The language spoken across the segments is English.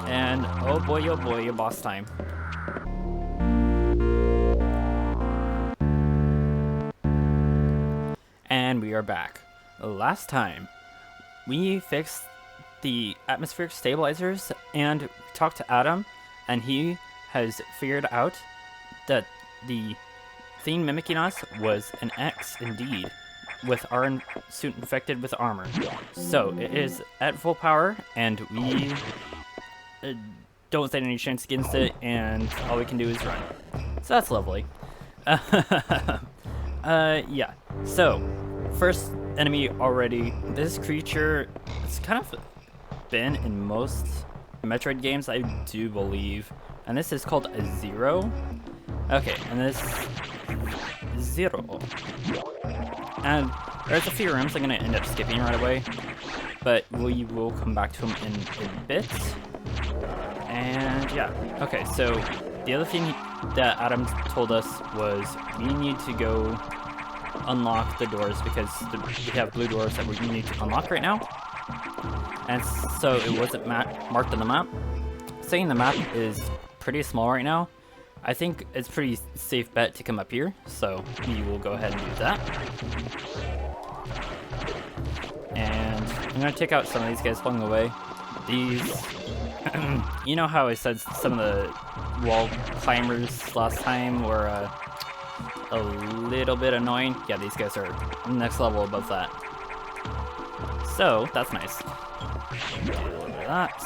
And oh boy, boss time. And we are back. Last time, we fixed the atmospheric stabilizers and talked to Adam, and he has figured out that the thing mimicking us was an X indeed, with our suit infected with armor. So it is at full power, and we don't stand any chance against it, and all we can do is run. So that's lovely. Yeah. So, first enemy already. This creature, it's kind of been in most Metroid games, I do believe. And this is called a Zero. Okay, and this Zero. And there's a few rooms I'm gonna end up skipping right away, but we will come back to him in a bit. And yeah, okay, so the other thing that Adam told us was we need to go unlock the doors because we have blue doors that we need to unlock right now. And so it wasn't marked on the map. Saying the map is pretty small right now, I think it's pretty safe bet to come up here, so we will go ahead and do that. And I'm gonna take out some of these guys along the way. These, you know how I said some of the wall climbers last time were a little bit annoying? Yeah, these guys are next level above that. So, that's nice. Do a little bit of that.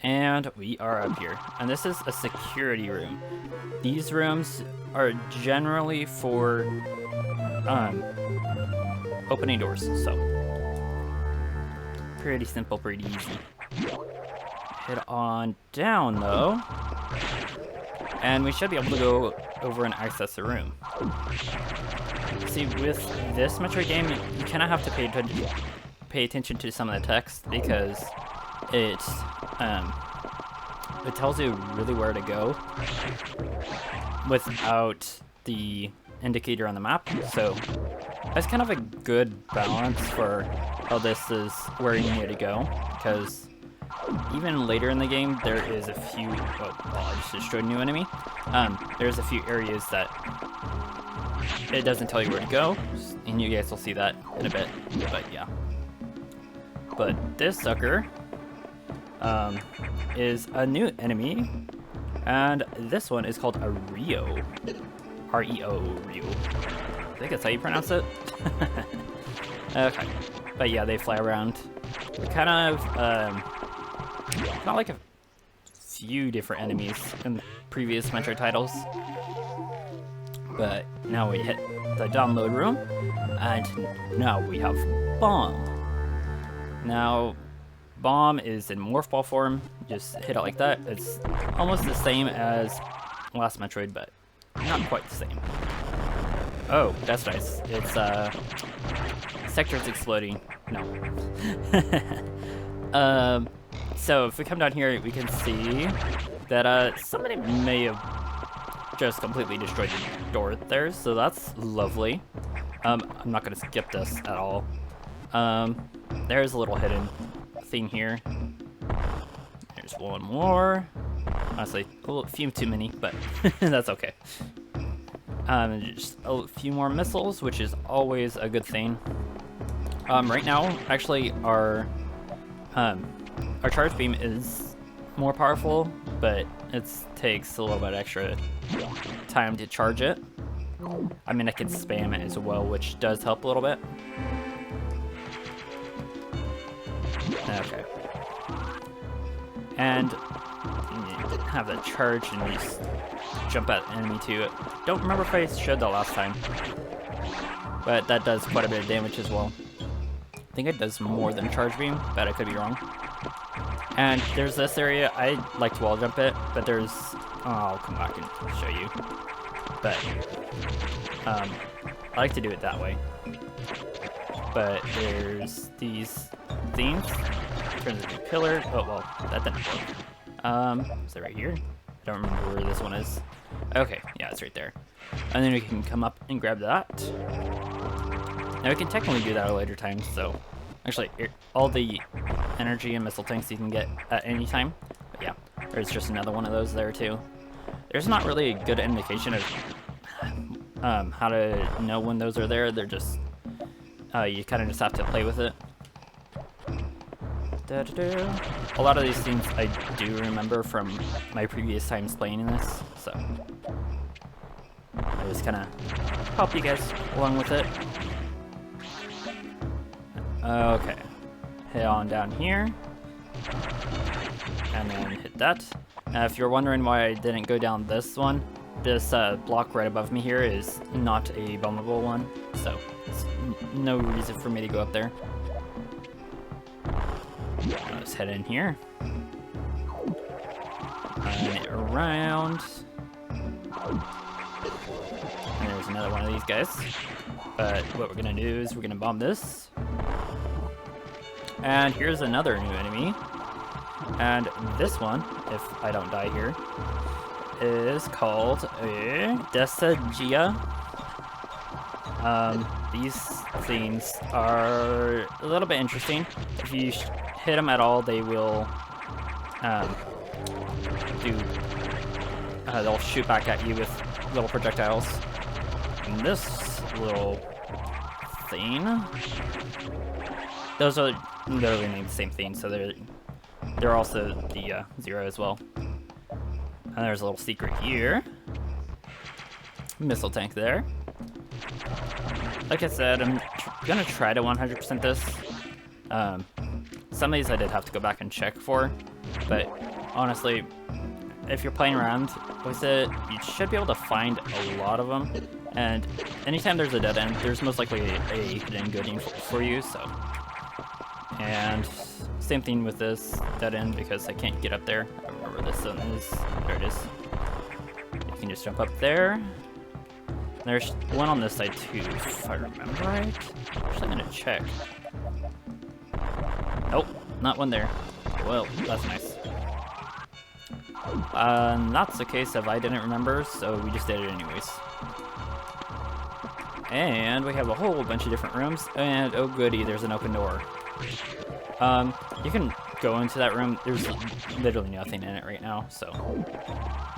And we are up here. And this is a security room. These rooms are generally for opening doors, so pretty simple, pretty easy. Head on down though, and we should be able to go over and access the room. See, with this Metroid game, you kind of have to pay attention to some of the text because it tells you really where to go without the indicator on the map. So that's kind of a good balance for how this is where you need to go, because even later in the game there is a few I just destroyed a new enemy. There's a few areas that it doesn't tell you where to go, and you guys will see that in a bit. But yeah, but this sucker is a new enemy, and this one is called a Rio. R-E-O, Rio. I think that's how you pronounce it. Okay, but yeah, they fly around. They're kind of not like a few different enemies in previous Metroid titles, but now we hit the download room, and now we have Bomb. Now, Bomb is in Morph Ball form. Just hit it like that. It's almost the same as last Metroid, but not quite the same. Oh, that's nice. It's sector's exploding. No. So if we come down here, we can see that somebody may have just completely destroyed the door there, so that's lovely. I'm not gonna skip this at all. There's a little hidden thing here. There's one more. Honestly, a few too many, but that's okay. Just a few more missiles, which is always a good thing. Right now, actually, our charge beam is more powerful, but it takes a little bit extra time to charge it. I mean, I can spam it as well, which does help a little bit. Okay. And you have that charge and you just jump at the enemy too. Don't remember if I showed that last time, but that does quite a bit of damage as well. I think it does more than charge beam, but I could be wrong. And there's this area, I like to wall jump it, but there's, I'll come back and show you. But, I like to do it that way. But there's these things, turns into a pillar. Oh, well, that didn't work. Is it right here? I don't remember where this one is. Okay, yeah, it's right there. And then we can come up and grab that. Now we can technically do that at a later time, so actually all the energy and missile tanks you can get at any time. There's just another one of those there too. There's not really a good indication of how to know when those are there. They're just, you kind of just have to play with it. A lot of these things I do remember from my previous times playing this, so I just kind of help you guys along with it. Okay, head on down here, and then hit that. Now, if you're wondering why I didn't go down this one, this block right above me here is not a vulnerable one, so there's no reason for me to go up there. Let's head in here. And around. And there's another one of these guys. But what we're gonna do is we're gonna bomb this. And here's another new enemy. And this one, if I don't die here, is called a Desagia. These things are a little bit interesting. If you hit them at all, they will they'll shoot back at you with little projectiles. And this little thing, those are literally named the same thing, so they're also the Zero as well. And there's a little secret here. Missile tank there. Like I said, I'm gonna try to 100% this. Some of these I did have to go back and check for, but honestly, if you're playing around with it, you should be able to find a lot of them. And anytime there's a dead end, there's most likely a hidden goodie for you. So, and same thing with this dead end because I can't get up there. I don't remember where this one is. There it is. You can just jump up there. There's one on this side too, if I remember right. Actually, I'm gonna check. Nope, not one there. Well, that's nice. That's the case if I didn't remember, so we just did it anyways. And we have a whole bunch of different rooms, and oh goody, there's an open door. You can go into that room. There's literally nothing in it right now, so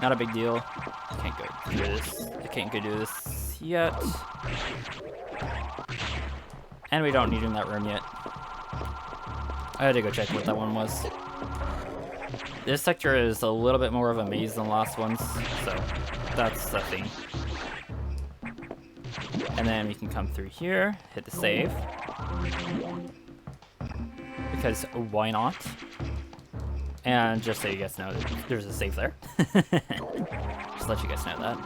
not a big deal. I can't go through this. I can't go do this yet. And we don't need in that room yet. I had to go check what that one was. This sector is a little bit more of a maze than the last ones, so that's the thing. And then we can come through here, hit the save. Because why not? And just so you guys know, there's a save there. Just let you guys know that.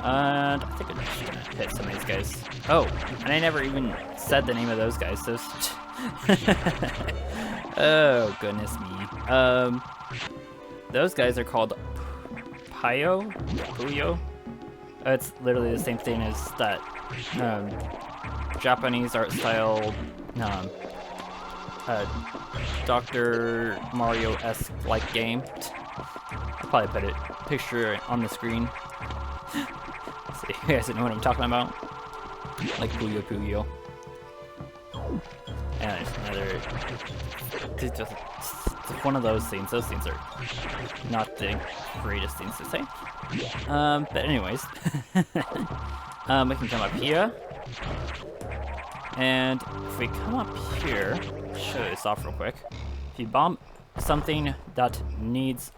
And I think I'm just gonna hit some of these guys. Oh, and I never even said the name of those guys. Those. Oh goodness me. Those guys are called Puyo. It's literally the same thing as that Japanese art style Dr. Mario-esque like game. I'll probably put a picture on the screen so you guys know what I'm talking about. Like Puyo. And there's another. It's just one of those things. Those things are not the greatest things to say. But anyways, we can come up here. And if we come up here, show this off real quick. If you bomb something that needs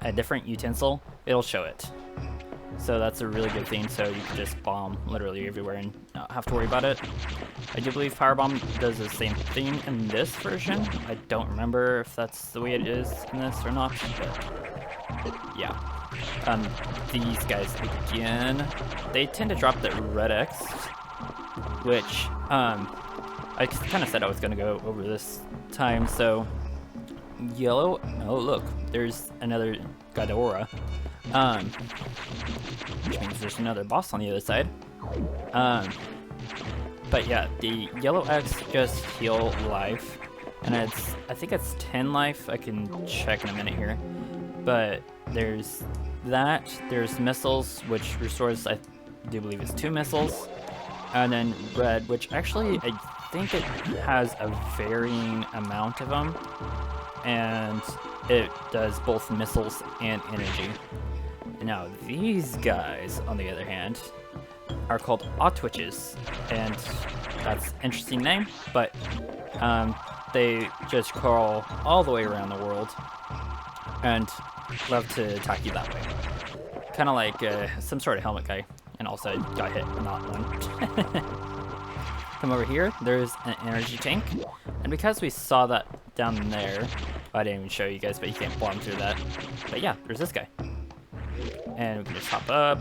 a different utensil, it'll show it. So that's a really good thing, so you can just bomb literally everywhere and not have to worry about it. I do believe Firebomb does the same thing in this version. I don't remember if that's the way it is in this or not, but yeah. These guys, again, they tend to drop the red X, which I kind of said I was going to go over this time, so yellow, oh look, there's another Ghidorah, which means there's another boss on the other side. But yeah, the yellow X just heal life, and I think it's 10 life. I can check in a minute here, but there's that, there's missiles, which restores, I do believe it's 2 missiles, and then red, which actually I think it has a varying amount of them, and it does both missiles and energy. Now these guys, on the other hand, are called Otwitches, and that's an interesting name, but they just crawl all the way around the world and love to attack you that way. Kind of like some sort of helmet guy, and also got hit, not one. Come over here, there's an energy tank, and because we saw that down there, I didn't even show you guys, but you can't bomb through that. But yeah, there's this guy. And we can just hop up,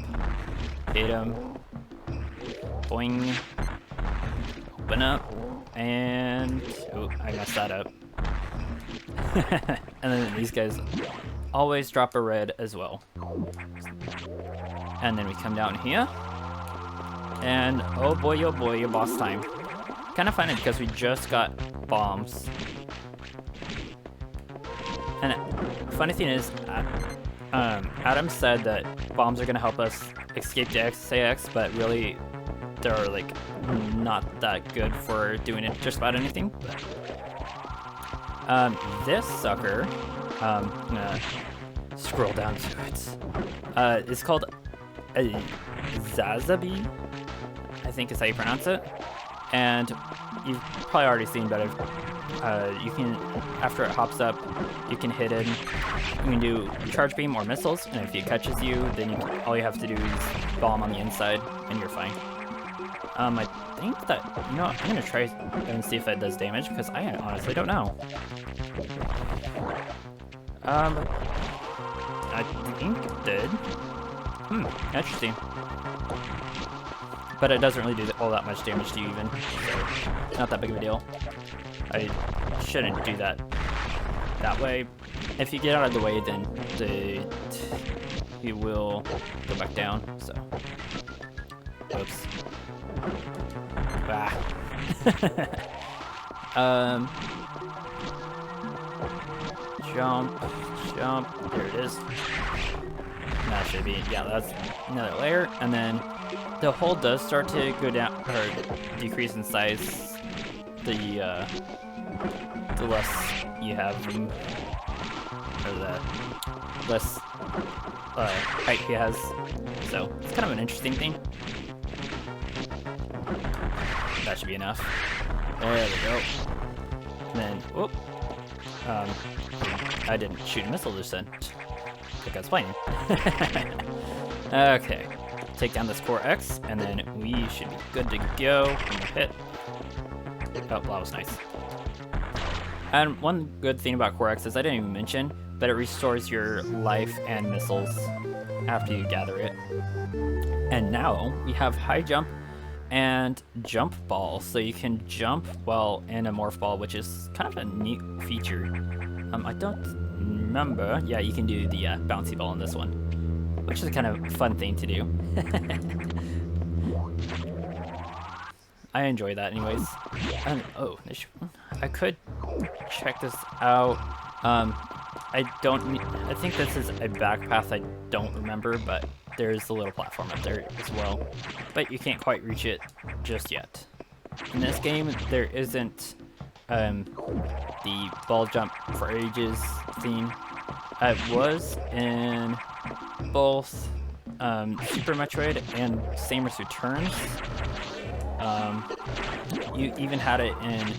hit him, boing, open up, and oh, I messed that up. And then these guys always drop a red as well. And then we come down here, and oh boy, boss time. Kind of funny because we just got bombs. And funny thing is, Adam said that bombs are gonna help us escape the XAX, but really, they're like not that good for doing it just about anything. But, this sucker, I'm gonna scroll down to it. It's called a Zazabi, I think is how you pronounce it. And you've probably already seen, but you can, after it hops up, you can hit it. You can do charge beam or missiles, and if it catches you, then all you have to do is bomb on the inside, and you're fine. I think that, you know, I'm gonna try and see if it does damage, because I honestly don't know. I think it did. Interesting. But it doesn't really do all that much damage to you even, so not that big of a deal. I shouldn't do that way. If you get out of the way, then he will go back down, so. Oops. Ah. Jump, there it is. That should be, yeah, that's another layer, and then the hole does start to go down, or decrease in size the less you have room, or the less height he has. So it's kind of an interesting thing. That should be enough. There we go. And then, whoop. I didn't shoot a missile just then. Like I was playing. Okay. Take down this core X, and then we should be good to go. Hit. Oh, that was nice. And one good thing about core X is I didn't even mention, but it restores your life and missiles after you gather it. And now we have high jump and jump ball, so you can jump while in a morph ball, which is kind of a neat feature. I don't remember. Yeah, you can do the bouncy ball in this one, which is a kind of fun thing to do. I enjoy that anyways. And, oh, I could check this out. I think this is a back path, I don't remember, but there's a little platform up there as well. But you can't quite reach it just yet. In this game, there isn't the ball jump for ages theme. It was in both Super Metroid and Samus Returns. You even had it in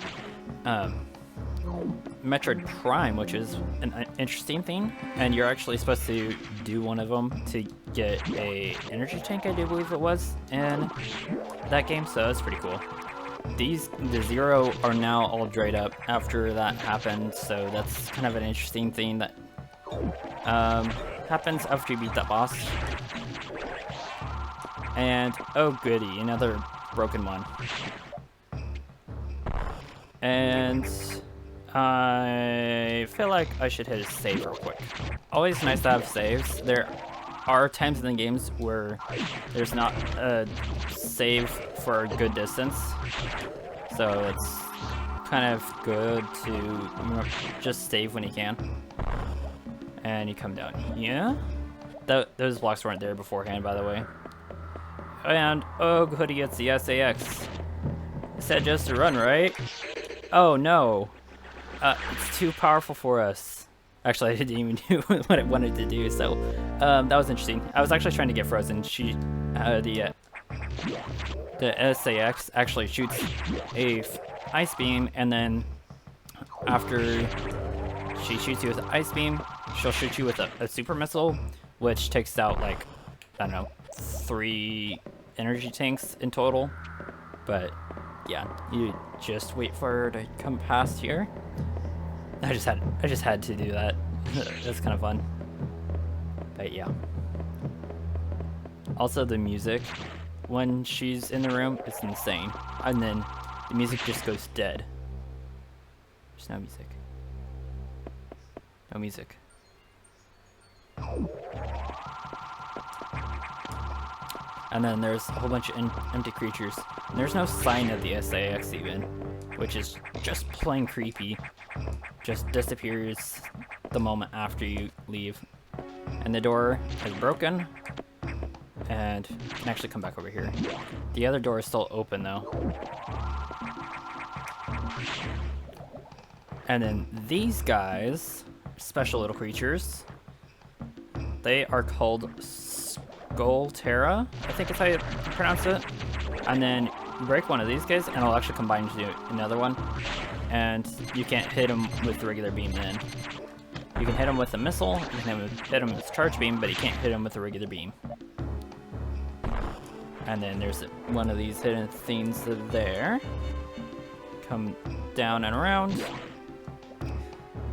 Metroid Prime, which is an interesting thing, and you're actually supposed to do one of them to get a energy tank, I do believe it was, in that game, so that's pretty cool. The Zero are now all dried up after that happened, so that's kind of an interesting thing that happens after you beat that boss. And oh goody, another broken one. And I feel like I should hit a save real quick. Always nice to have saves. There are times in the games where there's not a save for a good distance, so it's kind of good to just save when you can. And you come down here. Those blocks weren't there beforehand, by the way. And oh goody, it's the SAX. It said just to run, right? Oh no. It's too powerful for us. Actually, I didn't even do what I wanted to do, so that was interesting. I was actually trying to get frozen. The SAX actually shoots a ice beam, and then after she shoots you with an ice beam, she'll shoot you with a super missile, which takes out like, I don't know, 3 energy tanks in total. But yeah, you just wait for her to come past here. I just had to do that. That's kind of fun. But yeah. Also, the music when she's in the room, it's insane. And then the music just goes dead. There's no music. No music. And then there's a whole bunch of empty creatures. And there's no sign of the SAX even, which is just plain creepy. Just disappears the moment after you leave. And the door is broken. And you can actually come back over here. The other door is still open though. And then these guys, special little creatures, they are called Terra, I think is how you pronounce it. And then you break one of these guys and it'll actually combine into another one. And you can't hit them with the regular beam then. You can hit them with a missile, you can hit them with charge beam, but you can't hit them with a regular beam. And then there's one of these hidden things there. Come down and around.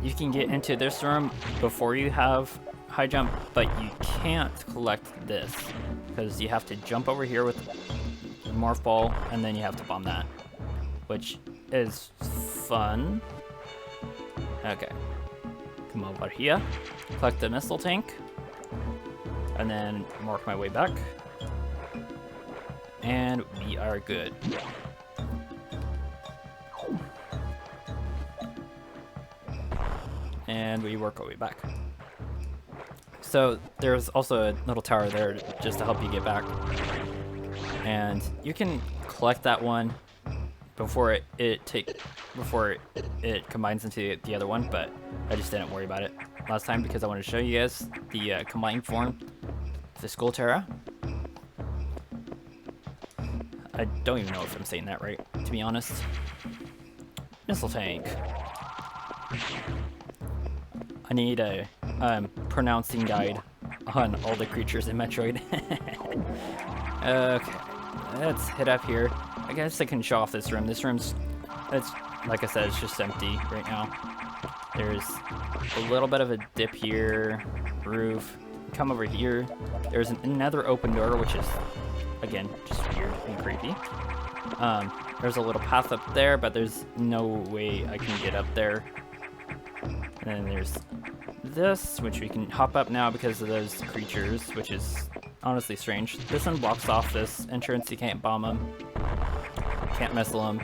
You can get into this room before you have high jump, but you can't collect this because you have to jump over here with the morph ball and then you have to bomb that, which is fun. Okay, come over here, collect the missile tank, and then mark my way back. And we are good. And we work our way back. So there's also a little tower there just to help you get back. And you can collect that one before it combines into the other one, but I just didn't worry about it last time because I wanted to show you guys the combined form, the Skull Terra. I don't even know if I'm saying that right, to be honest. Missile tank. I need a pronouncing guide on all the creatures in Metroid. Okay, let's head up here. I guess I can show off this room. This room's, it's like I said, it's just empty right now. There's a little bit of a dip here, roof. Come over here. There's another open door, which is, again, just weird and creepy. There's a little path up there, but there's no way I can get up there. And then there's this, which we can hop up now because of those creatures, which is honestly strange. This one blocks off this entrance. You can't bomb them. Can't missile them.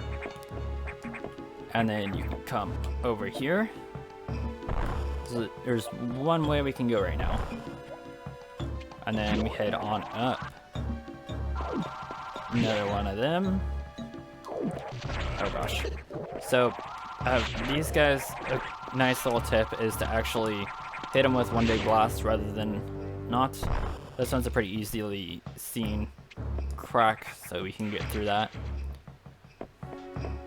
And then you can come over here. So there's one way we can go right now. And then we head on up. Another one of them. Oh gosh. So these guys, a nice little tip is to actually hit them with one big blast rather than not. This one's a pretty easily seen crack, so we can get through that.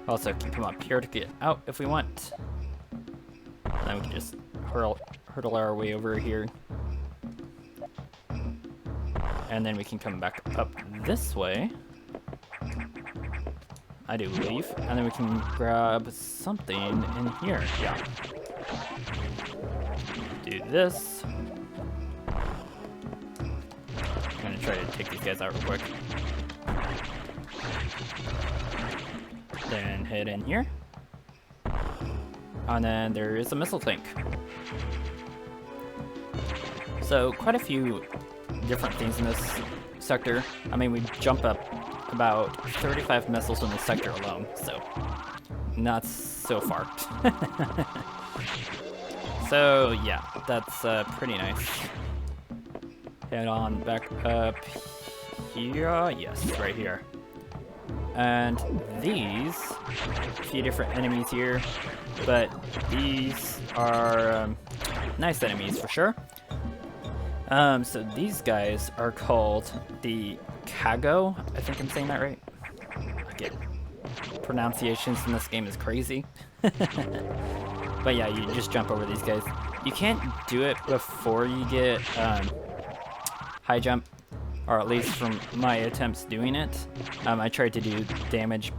Also can come up here to get out if we want. And then we can just hurdle our way over here. And then we can come back up this way, I do believe. And then we can grab something in here. Yeah. Do this. I'm gonna try to take these guys out real quick. Then head in here. And then there is a missile tank. So quite a few different things in this sector. I mean, we jump up about 35 missiles in the sector alone, so not so far. So yeah, that's pretty nice. Head on back up here. Yes, right here. And these, a few different enemies here, but these are Nice enemies for sure. So these guys are called the Kago. I think I'm saying that right. Again, pronunciations in this game is crazy. But yeah, you just jump over these guys. You can't do it before you get high jump, or at least from my attempts doing it. I tried to do damage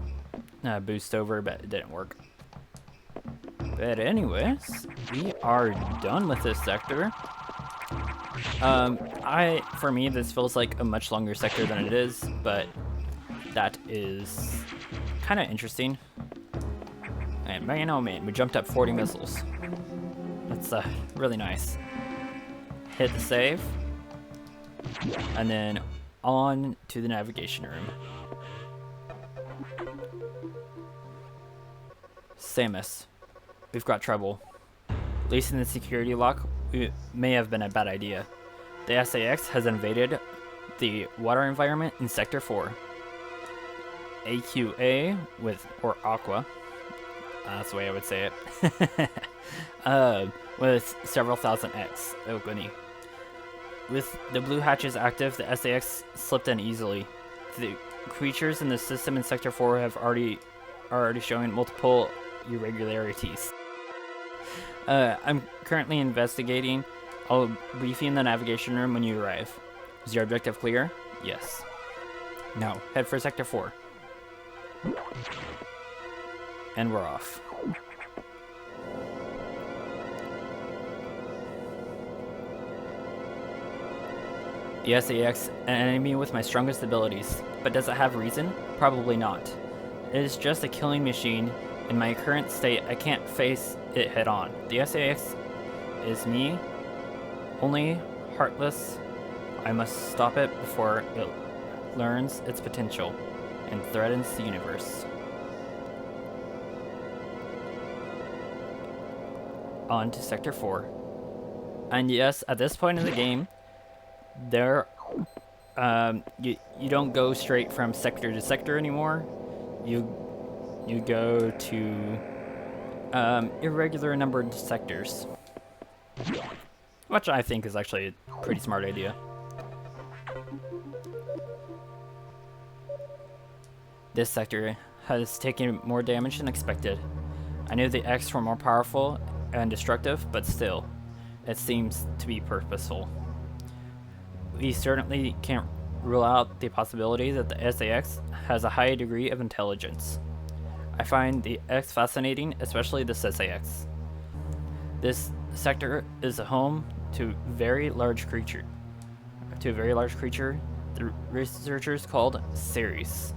boost over, but it didn't work. But anyways, we are done with this sector. For me, this feels like a much longer sector than it is, but that is kind of interesting. And man, oh man, we jumped up 40 missiles. That's really nice. Hit the save, and then on to the navigation room. Samus, we've got trouble. Releasing the security lock may have been a bad idea. The SAS has invaded the water environment in Sector 4. AQA or Aqua, that's the way I would say it, with several thousand X. Oh goody. With the blue hatches active, the SAS slipped in easily. The creatures in the system in Sector 4 are already showing multiple irregularities. I'm currently investigating. I'll brief you in the navigation room when you arrive. Is your objective clear? Yes. Now, head for Sector 4. And we're off. The SAS, an enemy with my strongest abilities. But does it have reason? Probably not. It is just a killing machine. In my current state, I can't face it head on. The SAS is me, only heartless. I must stop it before it learns its potential and threatens the universe. On to Sector 4. And yes, at this point in the game, there, you don't go straight from sector to sector anymore. You go to irregular numbered sectors, which I think is actually a pretty smart idea. This sector has taken more damage than expected. I knew the X were more powerful and destructive, but still, it seems to be purposeful. We certainly can't rule out the possibility that the SAS has a high degree of intelligence. I find the X fascinating, especially the SAS. This sector is a home to a very large creature. The researchers called Ceres.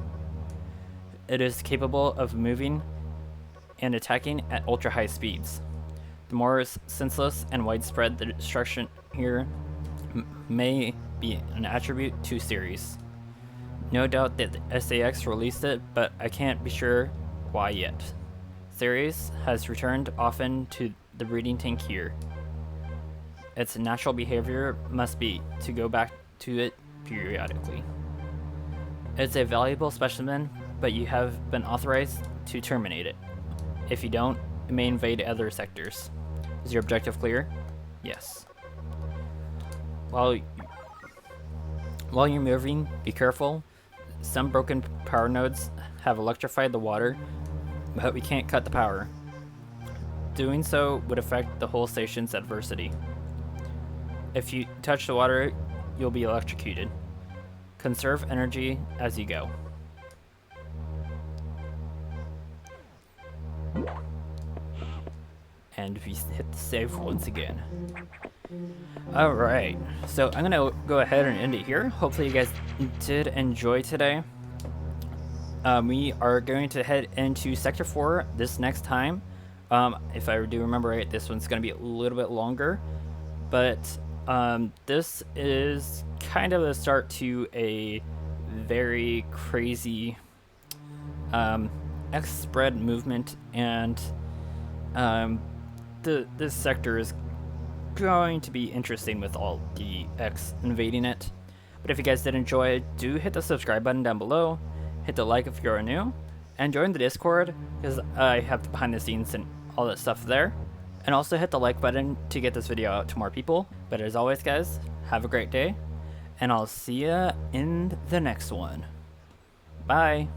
It is capable of moving and attacking at ultra high speeds. The more senseless and widespread the destruction here may be an attribute to Ceres. No doubt that the SAS released it, but I can't be sure why yet. Ceres has returned often to the breeding tank here. Its natural behavior must be to go back to it periodically. It's a valuable specimen, but you have been authorized to terminate it. If you don't, it may invade other sectors. Is your objective clear? Yes. While you're moving, be careful. Some broken power nodes have electrified the water, but we can't cut the power. Doing so would affect the whole station's adversity. If you touch the water, you'll be electrocuted. Conserve energy as you go. And we hit the save once again. Alright, so I'm gonna go ahead and end it here. Hopefully you guys did enjoy today. We are going to head into Sector 4 this next time. If I do remember right, this one's gonna be a little bit longer. But this is kind of the start to a very crazy X spread movement, and this sector is going to be interesting with all the X invading it. But if you guys did enjoy, do hit the subscribe button down below, hit the like if you're new, and join the Discord, because I have the behind the scenes and all that stuff there. And also hit the like button to get this video out to more people. But as always, guys, have a great day, and I'll see ya in the next one. Bye.